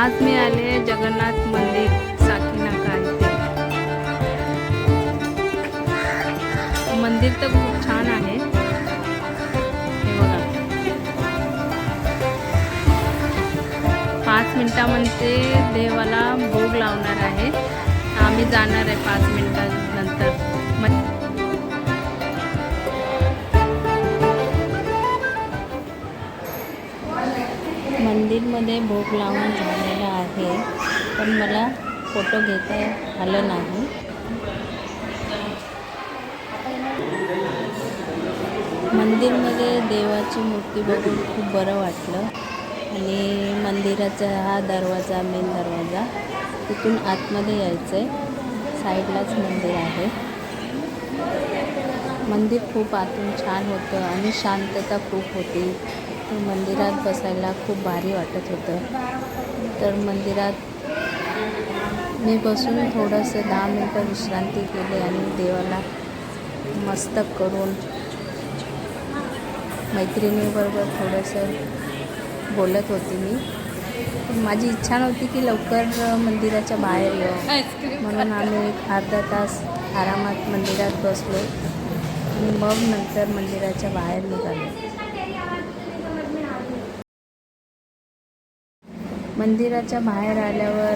आज मी आले जगन्नाथ मंदिर साकीनाका इथे। मंदिर तर खूप छान आहे। हे बघा 5 मिनिटांमध्ये देवाला भोग लावणार आहे। आम्ही जाणार आहे 5 मिनिटांनंतर। मंदिरमध्ये भोग लावून झालेला आहे, पण मला फोटो घेता आलं नाही। मंदिरमध्ये देवाची मूर्ती बघून खूप बरं वाटलं आणि मंदिराचा हा दरवाजा, मेन दरवाजा, तिथून आतमध्ये यायचं आहे। साईडलाच मंदिर आहे। मंदिर खूप आतून छान होतं आणि शांतता खूप होती। तर मंदिरात बसायला खूप भारी वाटत होतं। तर मंदिरात मी बसून थोडंसं 10 मिनटं विश्रांती केली आणि देवाला मस्तक करून मैत्रिणीबरोबर थोडंसं बोलत होती मी। माझी इच्छा नव्हती की लवकर मंदिराच्या बाहेर येऊ, म्हणून आम्ही एक अर्धा तास आरामात मंदिरात बसलो आणि मग नंतर मंदिराच्या बाहेर निघालो। मंदिराच्या बाहेर आल्यावर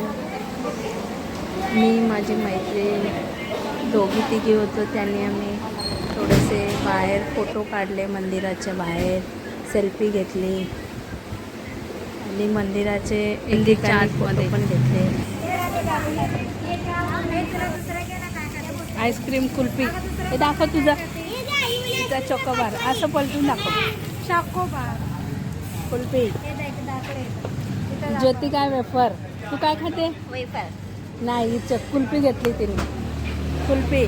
मी, माझी मैत्रीण, दोघी तिघी होतो, त्यांनी आम्ही थोडेसे बाहेर फोटो काढले। मंदिराच्या बाहेर सेल्फी घेतली आणि मंदिराचे एक फोटो पण घेतले। आईस्क्रीम, कुल्फी, हे दाखव तुझा चॉकोबार, असं पलटून दाखव। चॉकोबार, कुल्फी, ज्योती काय वेफर, तू काय खाते? वेफर नाही, कुल्फी घेतली तिने, कुल्फी।